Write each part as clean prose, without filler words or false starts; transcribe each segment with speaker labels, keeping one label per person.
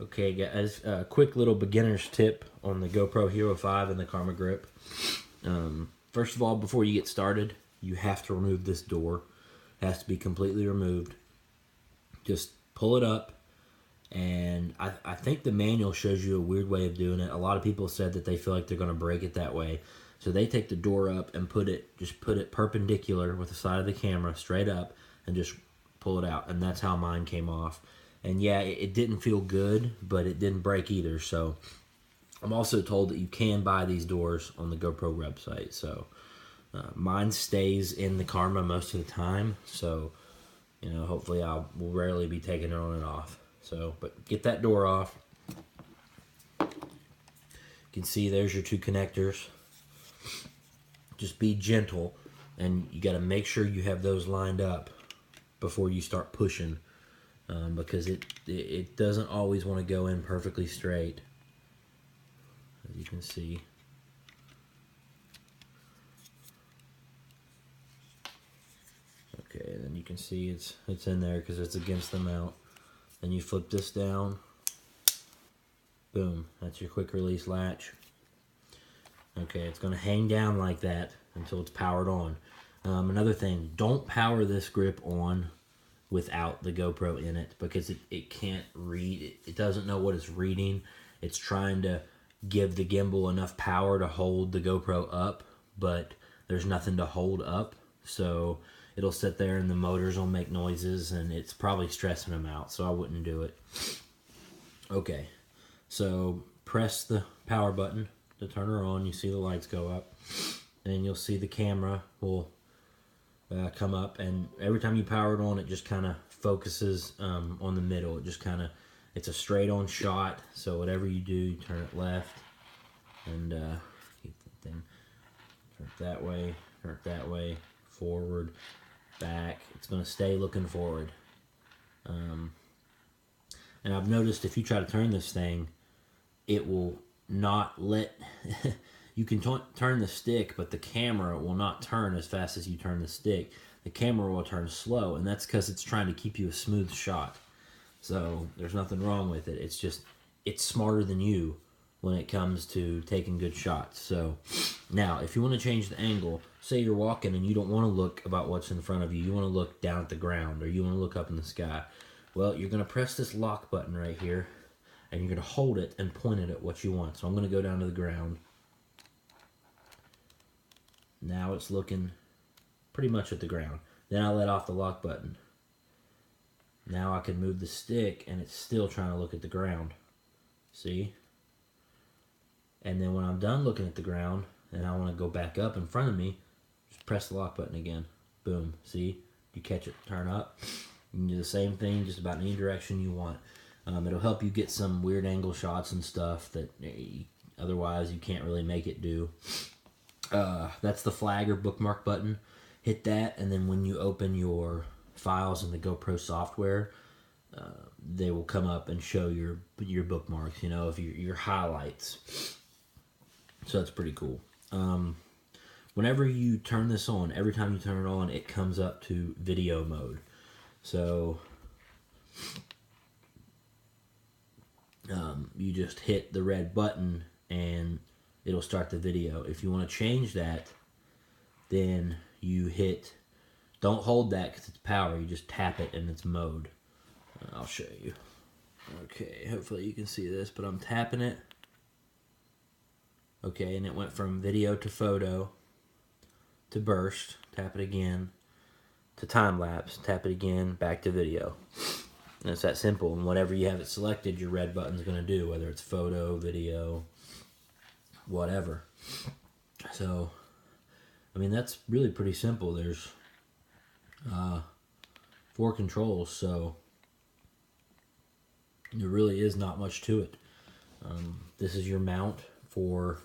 Speaker 1: Okay, guys, a quick little beginner's tip on the GoPro Hero 5 and the Karma Grip. First of all, before you get started, you have to remove this door. It has to be completely removed. Just pull it up, and I think the manual shows you a weird way of doing it. A lot of people said that they feel like they're going to break it that way. So they take the door up and put it perpendicular with the side of the camera straight up and just pull it out. And that's how mine came off. And yeah, it didn't feel good, but it didn't break either. So I'm also told that you can buy these doors on the GoPro website. So mine stays in the Karma most of the time. So, you know, hopefully I will rarely be taking it on and off. So, but get that door off. You can see there's your two connectors. Just be gentle, and you got to make sure you have those lined up before you start pushing. Because it doesn't always want to go in perfectly straight, as you can see. Okay, and then you can see it's in there because it's against the mount. Then you flip this down. Boom, that's your quick release latch. Okay, it's going to hang down like that until it's powered on. Another thing, don't power this grip on without the GoPro in it, because it can't read. It doesn't know what it's reading. It's trying to give the gimbal enough power to hold the GoPro up, but there's nothing to hold up. So it'll sit there and the motors will make noises, and it's probably stressing them out, so I wouldn't do it. Okay, so press the power button to turn her on. You see the lights go up, and you'll see the camera will come up, and every time you power it on, it just kind of focuses on the middle. It just kind of, it's a straight on shot, so whatever you do, you turn it left, and keep the thing, turn it that way, forward, back. It's going to stay looking forward. And I've noticed if you try to turn this thing, it will not let you can turn the stick, but the camera will not turn as fast as you turn the stick. The camera will turn slow, and that's because it's trying to keep you a smooth shot. So there's nothing wrong with it. It's just, it's smarter than you when it comes to taking good shots. So now, if you want to change the angle, say you're walking and you don't want to look about what's in front of you. You want to look down at the ground, or you want to look up in the sky. Well, you're going to press this lock button right here, and you're going to hold it and point it at what you want. So I'm going to go down to the ground. Now it's looking pretty much at the ground. Then I let off the lock button. Now I can move the stick, and it's still trying to look at the ground. See? And then when I'm done looking at the ground, and I want to go back up in front of me, just press the lock button again. Boom. See? You catch it, turn up. You can do the same thing just about any direction you want. It'll help you get some weird angle shots and stuff that otherwise you can't really make it do. That's the flag or bookmark button. Hit that, and then when you open your files in the GoPro software, they will come up and show your bookmarks, you know, of your highlights. So that's pretty cool. Whenever you turn this on, every time you turn it on, it comes up to video mode. So you just hit the red button and it'll start the video. If you want to change that, then you hit, don't hold that because it's power, you just tap it and it's mode. I'll show you. Okay, hopefully you can see this, but I'm tapping it. Okay, and it went from video to photo to burst, tap it again, to time lapse, tap it again, back to video. And it's that simple, and whatever you have it selected, your red button's going to do, whether it's photo, video, whatever. So, I mean, that's really pretty simple. There's 4 controls, so there really is not much to it. This is your mount for,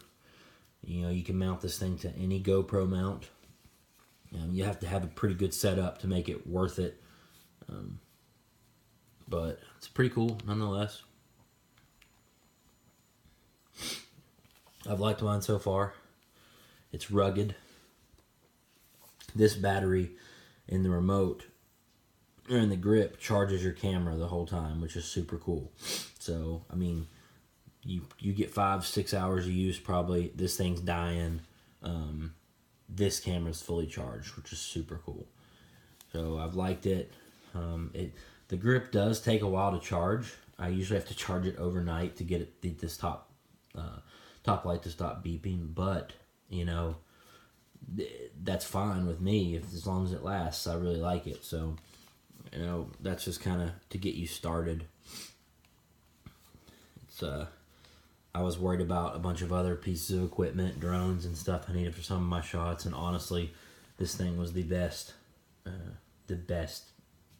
Speaker 1: you know, you can mount this thing to any GoPro mount. You have to have a pretty good setup to make it worth it. But it's pretty cool nonetheless. I've liked mine so far. It's rugged. This battery in the remote and the grip charges your camera the whole time, which is super cool. So, I mean, you get 5-6 hours of use probably. This thing's dying. This camera's fully charged, which is super cool. So I've liked it. The grip does take a while to charge. I usually have to charge it overnight to get this top light to stop beeping, but you know, that's fine with me as long as it lasts. I really like it. So, you know, that's just kind of to get you started. It's I was worried about a bunch of other pieces of equipment, drones and stuff I needed for some of my shots, and honestly, this thing was the best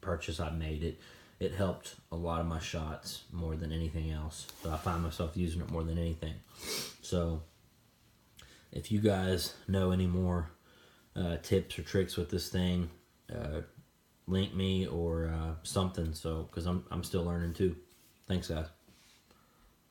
Speaker 1: purchase I made. It helped a lot of my shots more than anything else. So I find myself using it more than anything. So if you guys know any more tips or tricks with this thing, link me or something. So because I'm still learning too. Thanks, guys.